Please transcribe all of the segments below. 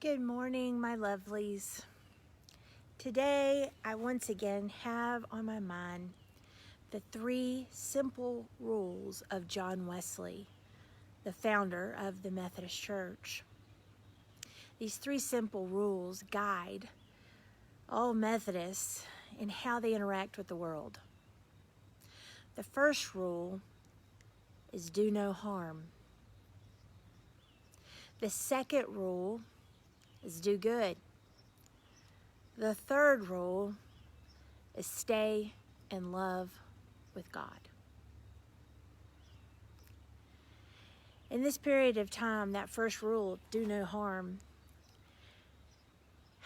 Good morning, my lovelies. Today, I once again have on my mind the 3 simple rules of John Wesley, the founder of the Methodist Church. These 3 simple rules guide all Methodists in how they interact with the world. The first rule is do no harm. The second rule is do good. The third rule is stay in love with God. In this period of time, that first rule, do no harm,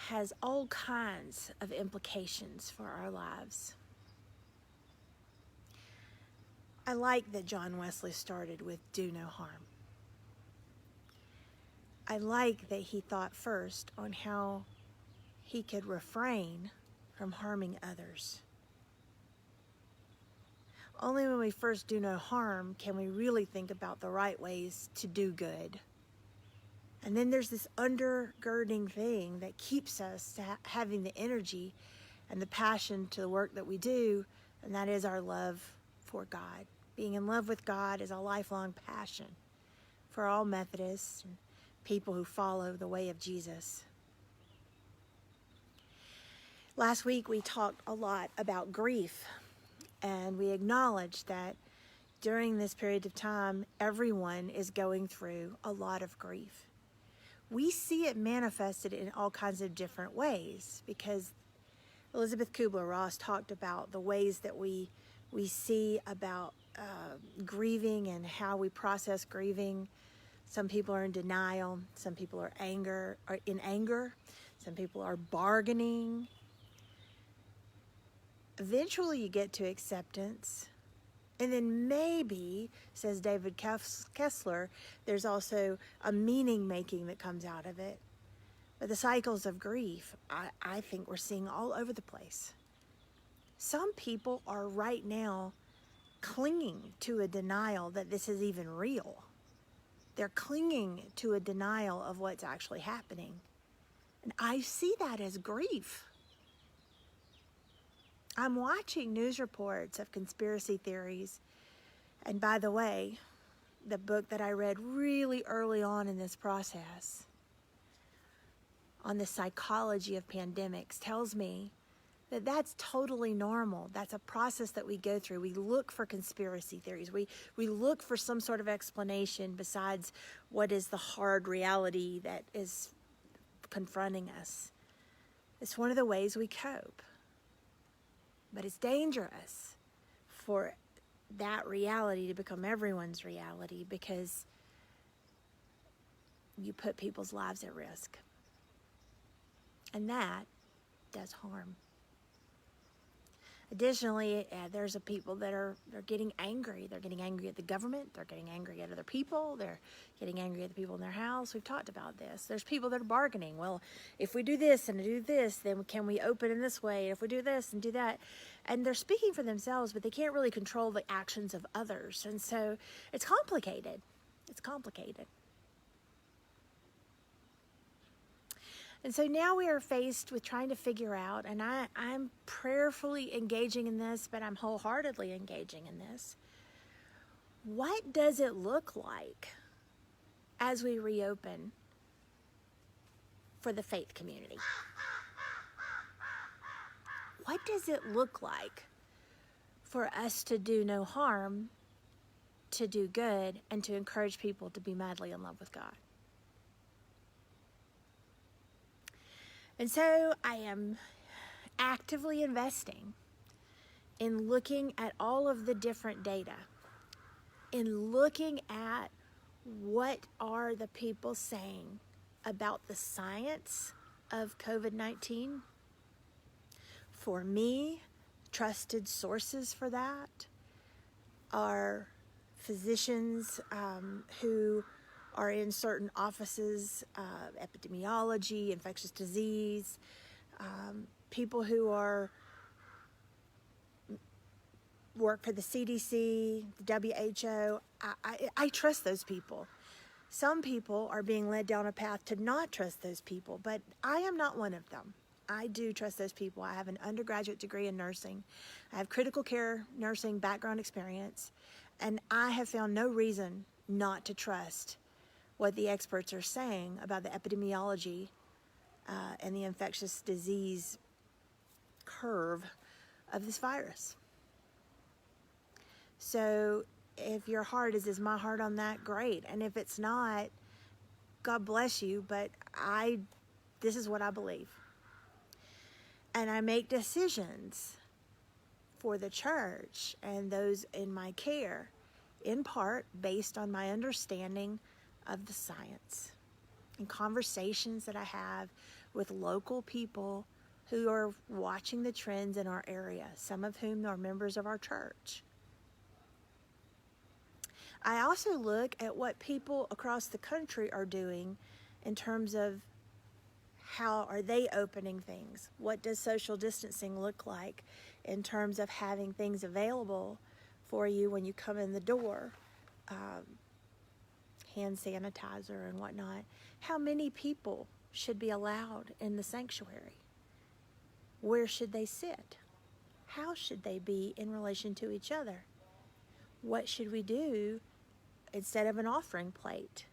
has all kinds of implications for our lives. I like that John Wesley started with do no harm. I like that he thought first on how he could refrain from harming others. Only when we first do no harm can we really think about the right ways to do good. And then there's this undergirding thing that keeps us having the energy and the passion to the work that we do, and that is our love for God. Being in love with God is a lifelong passion for all Methodists and people who follow the way of Jesus. Last week we talked a lot about grief, and we acknowledged that during this period of time, everyone is going through a lot of grief. We see it manifested in all kinds of different ways, because Elizabeth Kubler-Ross talked about the ways that we see about grieving and how we process grieving. Some people are in denial, some people are in anger, some people are bargaining. Eventually you get to acceptance, and then maybe, says David Kessler, there's also a meaning making that comes out of it. But the cycles of grief, I think we're seeing all over the place. Some people are right now clinging to a denial that this is even real. They're clinging to a denial of what's actually happening. And I see that as grief. I'm watching news reports of conspiracy theories. And by the way, the book that I read really early on in this process on the psychology of pandemics tells me that that's totally normal. That's a process that we go through. We look for conspiracy theories. We look for some sort of explanation besides what is the hard reality that is confronting us. It's one of the ways we cope. But it's dangerous for that reality to become everyone's reality, because you put people's lives at risk. And that does harm. Additionally, there's people that are getting angry. They're getting angry at the government. They're getting angry at other people. They're getting angry at the people in their house. We've talked about this. There's people that are bargaining. Well, if we do this and do this, then can we open in this way? If we do this and do that. And they're speaking for themselves, but they can't really control the actions of others. And so it's complicated. It's complicated. And so now we are faced with trying to figure out, and I'm prayerfully engaging in this, but I'm wholeheartedly engaging in this. What does it look like as we reopen for the faith community? What does it look like for us to do no harm, to do good, and to encourage people to be madly in love with God? And so I am actively investing in looking at all of the different data, in looking at what are the people saying about the science of COVID-19. For me, trusted sources for that are physicians who are in certain offices, epidemiology, infectious disease, people who work for the CDC, the WHO. I trust those people. Some people are being led down a path to not trust those people, but I am not one of them. I do trust those people. I have an undergraduate degree in nursing. I have critical care nursing background experience, and I have found no reason not to trust what the experts are saying about the epidemiology and the infectious disease curve of this virus. So if your heart is my heart on that, great. And if it's not, God bless you, but this is what I believe. And I make decisions for the church and those in my care, in part based on my understanding of the science and conversations that I have with local people who are watching the trends in our area, some of whom are members of our church. I also look at what people across the country are doing in terms of how are they opening things? What does social distancing look like in terms of having things available for you when you come in the door? Hand sanitizer and whatnot. How many people should be allowed in the sanctuary? Where should they sit? How should they be in relation to each other? What should we do instead of an offering plate?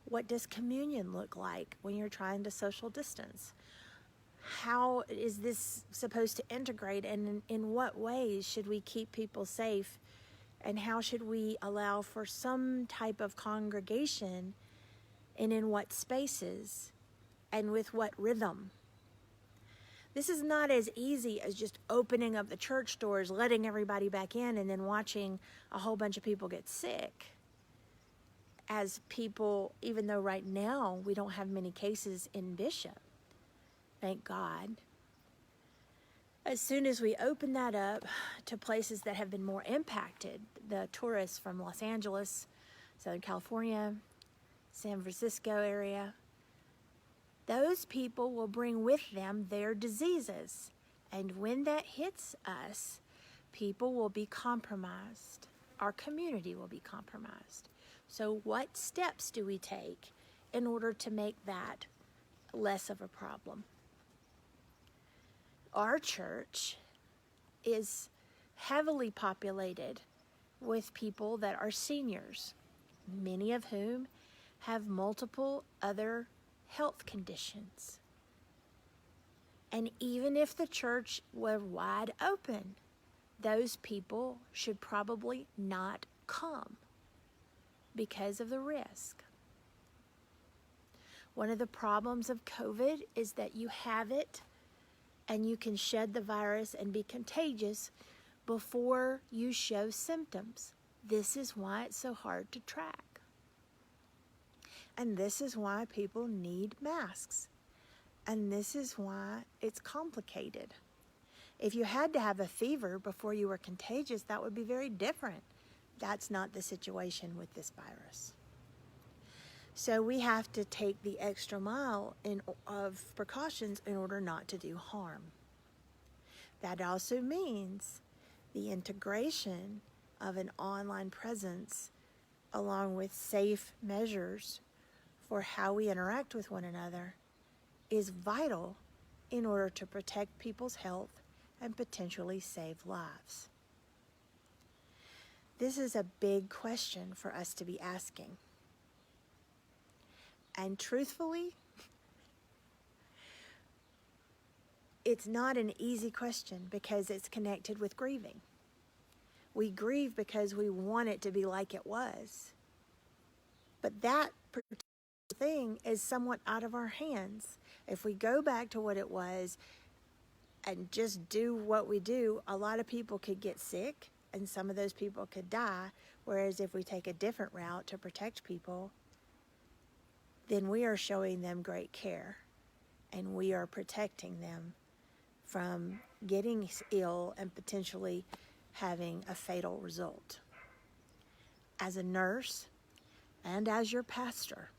What does communion look like when you're trying to social distance? How is this supposed to integrate, and in what ways should we keep people safe? And how should we allow for some type of congregation, and in what spaces and with what rhythm? This is not as easy as just opening up the church doors, letting everybody back in, and then watching a whole bunch of people get sick. As people, even though right now we don't have many cases in Bishop, thank God. As soon as we open that up to places that have been more impacted, the tourists from Los Angeles, Southern California, San Francisco area, those people will bring with them their diseases. And when that hits us, people will be compromised. Our community will be compromised. So what steps do we take in order to make that less of a problem? Our church is heavily populated with people that are seniors, many of whom have multiple other health conditions. And even if the church were wide open, those people should probably not come because of the risk. One of the problems of COVID is that you have it and you can shed the virus and be contagious before you show symptoms. This is why it's so hard to track. And this is why people need masks. And this is why it's complicated. If you had to have a fever before you were contagious, that would be very different. That's not the situation with this virus. So we have to take the extra mile of precautions in order not to do harm. That also means the integration of an online presence along with safe measures for how we interact with one another is vital in order to protect people's health and potentially save lives. This is a big question for us to be asking. And truthfully, it's not an easy question because it's connected with grieving. We grieve because we want it to be like it was. But that particular thing is somewhat out of our hands. If we go back to what it was and just do what we do, a lot of people could get sick and some of those people could die. Whereas if we take a different route to protect people, then we are showing them great care and we are protecting them from getting ill and potentially having a fatal result. As a nurse and as your pastor,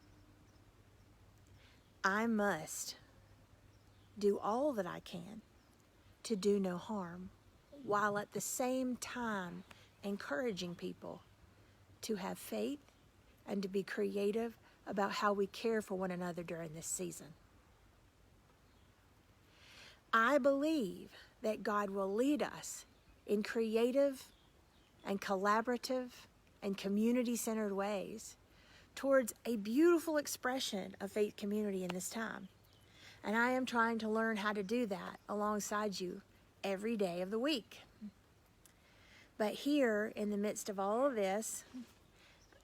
I must do all that I can to do no harm, while at the same time encouraging people to have faith and to be creative about how we care for one another during this season. I believe that God will lead us in creative and collaborative and community-centered ways towards a beautiful expression of faith community in this time. And I am trying to learn how to do that alongside you every day of the week. But here, in the midst of all of this,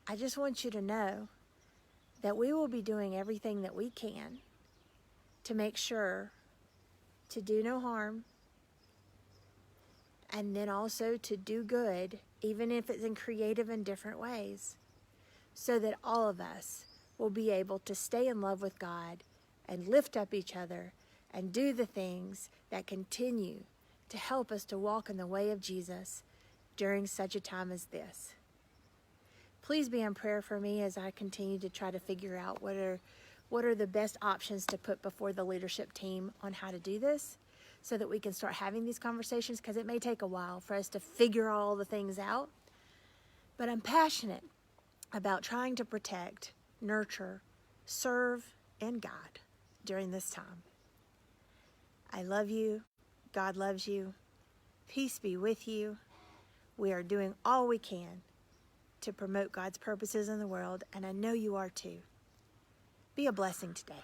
I just want you to know that we will be doing everything that we can to make sure to do no harm, and then also to do good, even if it's in creative and different ways, so that all of us will be able to stay in love with God and lift up each other and do the things that continue to help us to walk in the way of Jesus during such a time as this. Please be in prayer for me as I continue to try to figure out what are the best options to put before the leadership team on how to do this, so that we can start having these conversations, because it may take a while for us to figure all the things out. But I'm passionate about trying to protect, nurture, serve, and guide during this time. I love you. God loves you. Peace be with you. We are doing all we can to promote God's purposes in the world, and I know you are too. Be a blessing today.